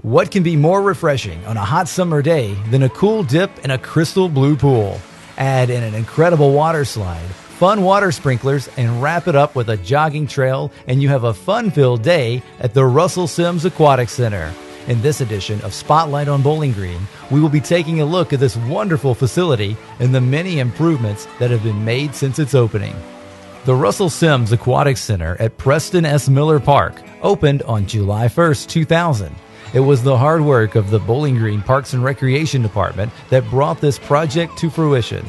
What can be more refreshing on a hot summer day than a cool dip in a crystal blue pool? Add in an incredible water slide, fun water sprinklers, and wrap it up with a jogging trail, and you have a fun-filled day at the Russell Sims Aquatic Center. In this edition of Spotlight on Bowling Green, we will be taking a look at this wonderful facility and the many improvements that have been made since its opening. The Russell Sims Aquatic Center at Preston S. Miller Park opened on July 1st, 2000. It was the hard work of the Bowling Green Parks and Recreation Department that brought this project to fruition.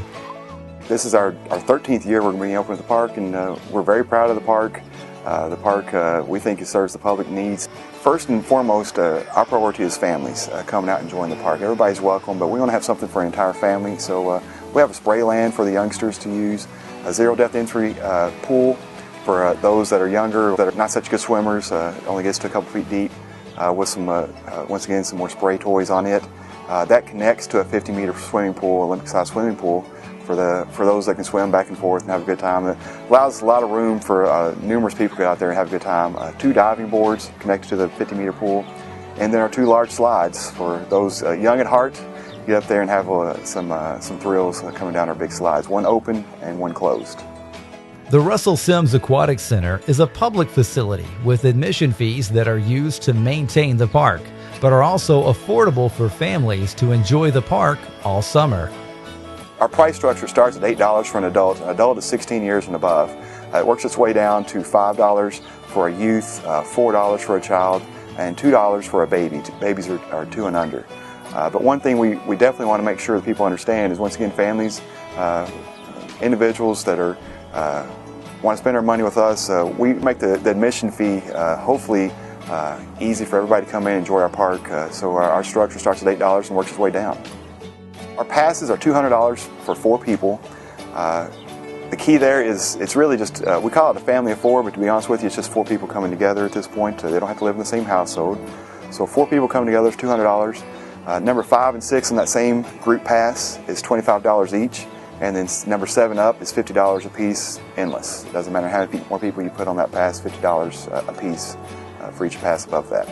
This is our 13th year we're going to be opening the park, and we're very proud of the park. We think it serves the public needs. First and foremost, our priority is families coming out and enjoying the park. Everybody's welcome, but we want to have something for an entire family. So we have a spray land for the youngsters to use, a zero-depth entry pool for those that are younger, that are not such good swimmers, only gets to a couple feet deep, with some, once again, some more spray toys on it. That connects to a 50-meter swimming pool, Olympic-sized swimming pool, for those that can swim back and forth and have a good time. It allows a lot of room for numerous people to get out there and have a good time. 2 diving boards connected to the 50-meter pool, and then our 2 large slides for those young at heart. Get up there and have some thrills coming down our big slides. One open and one closed. The Russell Sims Aquatic Center is a public facility with admission fees that are used to maintain the park, but are also affordable for families to enjoy the park all summer. Our price structure starts at $8 for an adult. An adult is 16 years and above. It works its way down to $5 for a youth, $4 for a child, and $2 for a baby. Babies are 2 and under. But one thing we definitely want to make sure that people understand is, once again, families, individuals that are want to spend their money with us, we make the admission fee hopefully easy for everybody to come in and enjoy our park. So our structure starts at $8 and works its way down. Our passes are $200 for 4 people. The key there is, it's really just, we call it a family of 4, but to be honest with you, it's just 4 people coming together at this point. They don't have to live in the same household. So 4 people coming together is $200. Number 5 and 6 on that same group pass is $25 each. And then number 7 up is $50 a piece, endless. It doesn't matter how many more people you put on that pass, $50 a piece for each pass above that.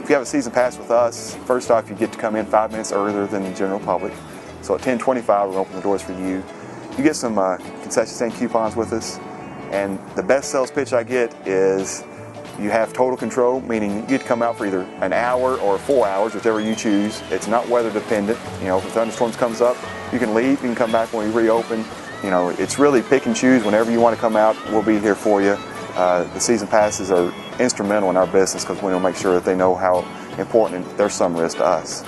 If you have a season pass with us, first off, you get to come in 5 minutes earlier than the general public. So at 10:25, we're going to open the doors for you. You get some concession stand coupons with us. And the best sales pitch I get is, you have total control, meaning you get to come out for either an hour or 4 hours, whichever you choose. It's not weather dependent. You know, if thunderstorms comes up, you can leave, you can come back when we reopen. You know, it's really pick and choose. Whenever you want to come out, we'll be here for you. The season passes are instrumental in our business, because we want to make sure that they know how important their summer is to us.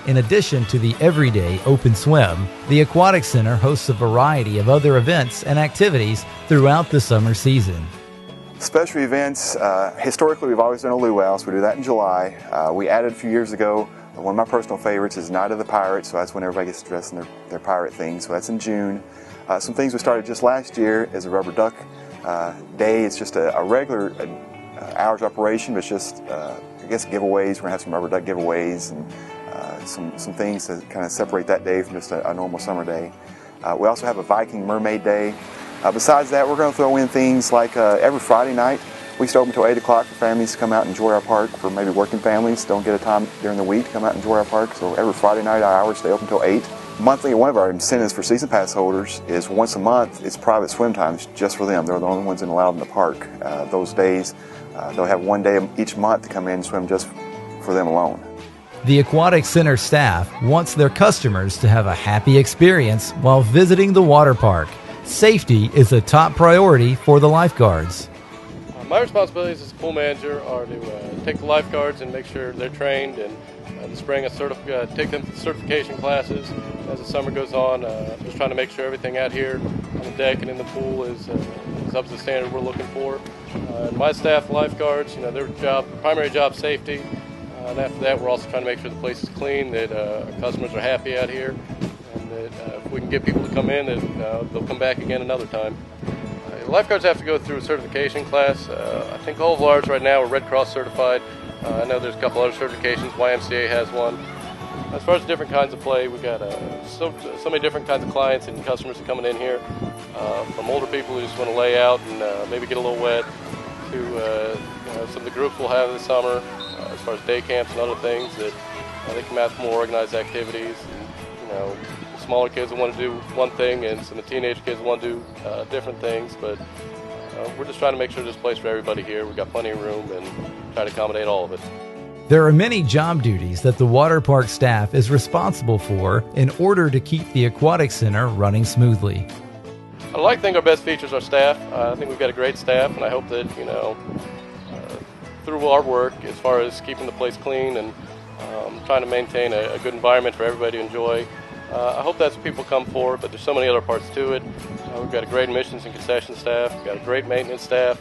In addition to the everyday open swim, the Aquatic Center hosts a variety of other events and activities throughout the summer season. Special events, historically we've always done a luau, so we do that in July. We added a few years ago, one of my personal favorites is Night of the Pirate, so that's when everybody gets dressed in their pirate things, so that's in June. Some things we started just last year is a rubber duck day. It's just a regular hours operation, but it's just, I guess, giveaways. We're going to have some rubber duck giveaways and some things to kind of separate that day from just a normal summer day. We also have a Viking Mermaid Day. Besides that, we're going to throw in things like every Friday night, we stay open until 8 o'clock for families to come out and enjoy our park. For maybe working families don't get a time during the week to come out and enjoy our park. So every Friday night, our hours stay open until 8. Monthly, one of our incentives for season pass holders is once a month, it's private swim times just for them. They're the only ones allowed in the park. Those days, they'll have one day each month to come in and swim just for them alone. The Aquatic Center staff wants their customers to have a happy experience while visiting the water park. Safety is a top priority for the lifeguards. My responsibilities as pool manager are to take the lifeguards and make sure they're trained, and in the spring take them to certification classes. As the summer goes on, just trying to make sure everything out here on the deck and in the pool is up to the standard we're looking for. And my staff, the lifeguards, their primary job, safety. And after that, we're also trying to make sure the place is clean, that our customers are happy out here, and that if we can get people to come in, that they'll come back again another time. Lifeguards have to go through a certification class. I think all of ours right now are Red Cross certified. I know there's a couple other certifications. YMCA has one. As far as different kinds of play, we've got so many different kinds of clients and customers coming in here, from older people who just want to lay out and maybe get a little wet, to some of the groups we'll have this summer. as far as day camps and other things, that they can have more organized activities. And, smaller kids want to do one thing, and some of the teenage kids want to do different things. But we're just trying to make sure there's a place for everybody here. We've got plenty of room and try to accommodate all of it. There are many job duties that the water park staff is responsible for in order to keep the aquatic center running smoothly. I like to think our best feature is our staff. I think we've got a great staff, and I hope that, through our work as far as keeping the place clean and trying to maintain a good environment for everybody to enjoy, I hope that's what people come for, but there's so many other parts to it. We've got a great admissions and concession staff. We've got a great maintenance staff.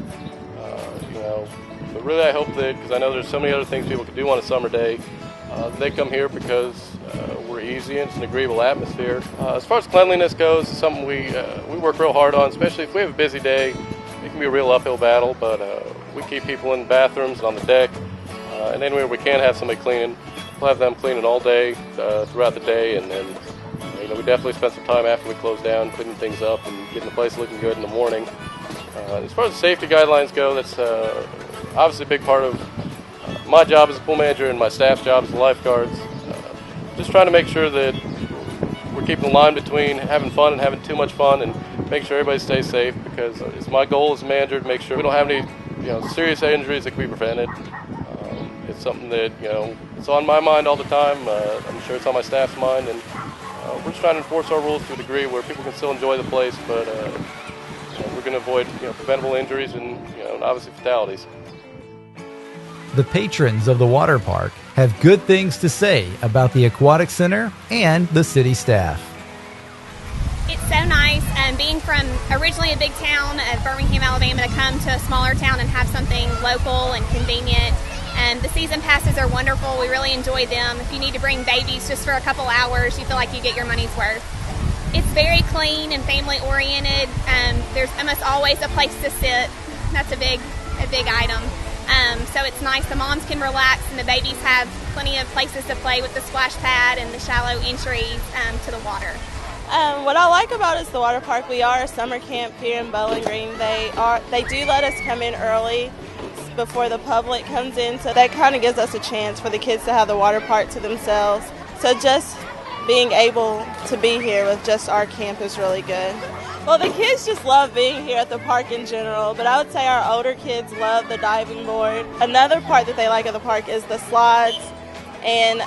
But really I hope that, because I know there's so many other things people could do on a summer day, they come here because we're easy and it's an agreeable atmosphere. As far as cleanliness goes, it's something we work real hard on, especially if we have a busy day. It can be a real uphill battle, but we keep people in bathrooms and on the deck, and anywhere we can have somebody cleaning, we'll have them cleaning all day throughout the day, and then we definitely spend some time after we close down cleaning things up and getting the place looking good in the morning. As far as safety guidelines go, that's obviously a big part of my job as a pool manager and my staff's job as lifeguards. Just trying to make sure that we're keeping the line between having fun and having too much fun, and make sure everybody stays safe, because it's my goal as a manager to make sure we don't have any serious injuries that can be prevented. It's something that it's on my mind all the time. I'm sure it's on my staff's mind, and we're just trying to enforce our rules to a degree where people can still enjoy the place, but we're going to avoid preventable injuries and obviously fatalities. The patrons of the water park have good things to say about the aquatic center and the city staff. It's so nice being from originally a big town of Birmingham, Alabama, to come to a smaller town and have something local and convenient. The season passes are wonderful. We really enjoy them. If you need to bring babies just for a couple hours, you feel like you get your money's worth. It's very clean and family oriented. There's almost always a place to sit. That's a big item. So it's nice. The moms can relax and the babies have plenty of places to play with the splash pad and the shallow entries to the water. What I like about it is the water park. We are a summer camp here in Bowling Green. They do let us come in early before the public comes in, so that kind of gives us a chance for the kids to have the water park to themselves. So just being able to be here with just our camp is really good. Well, the kids just love being here at the park in general, but I would say our older kids love the diving board. Another part that they like of the park is the slides. And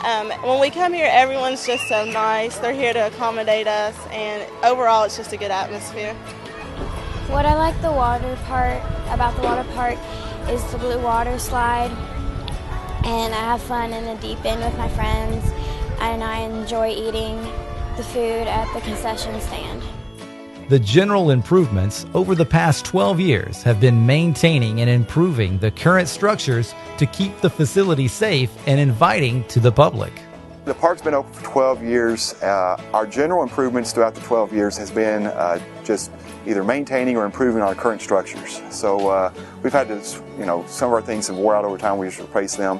when we come here, everyone's just so nice. They're here to accommodate us, and overall it's just a good atmosphere. What I like about the water park is the blue water slide, and I have fun in the deep end with my friends, and I enjoy eating the food at the concession stand. The general improvements over the past 12 years have been maintaining and improving the current structures to keep the facility safe and inviting to the public. The park's been open for 12 years. Our general improvements throughout the 12 years has been just either maintaining or improving our current structures. So we've had to, some of our things have wore out over time. We just replaced them.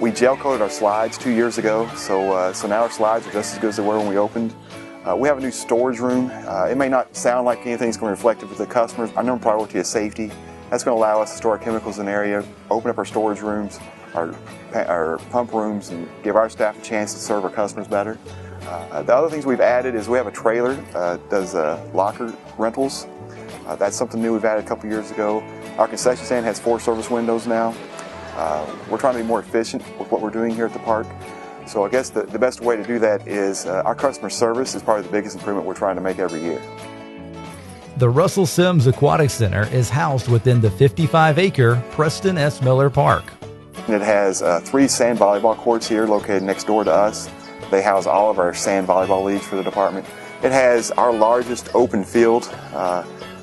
We gel coated our slides 2 years ago, so now our slides are just as good as they were when we opened. We have a new storage room. It may not sound like anything's going to be reflective with the customers. Our number one priority is safety. That's going to allow us to store our chemicals in an area, open up our storage rooms, our pump rooms, and give our staff a chance to serve our customers better. The other things we've added is we have a trailer that does locker rentals. That's something new we've added a couple years ago. Our concession stand has 4 service windows now. We're trying to be more efficient with what we're doing here at the park. So I guess the best way to do that is our customer service is probably the biggest improvement we're trying to make every year. The Russell Sims Aquatic Center is housed within the 55-acre Preston S. Miller Park. It has 3 sand volleyball courts here located next door to us. They house all of our sand volleyball leagues for the department. It has our largest open field,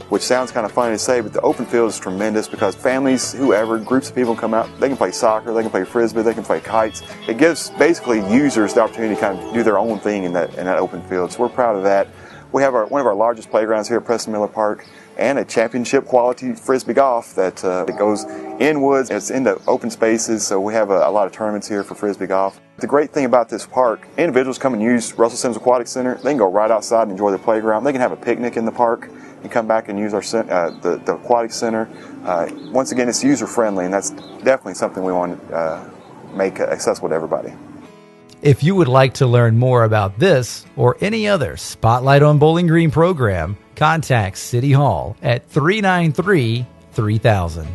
which sounds kind of funny to say, but the open field is tremendous because families, whoever, groups of people come out, they can play soccer, they can play frisbee, they can play kites. It gives basically users the opportunity to kind of do their own thing in that open field. So we're proud of that. We have one of our largest playgrounds here at Preston Miller Park, and a championship quality frisbee golf that goes in woods. It's in the open spaces, so we have a lot of tournaments here for frisbee golf. The great thing about this park, individuals come and use Russell Sims Aquatic Center. They can go right outside and enjoy their playground. They can have a picnic in the park and come back and use our the aquatic center. Once again, it's user friendly, and that's definitely something we want make accessible to everybody. If you would like to learn more about this or any other Spotlight on Bowling Green program, contact City Hall at 393-3000.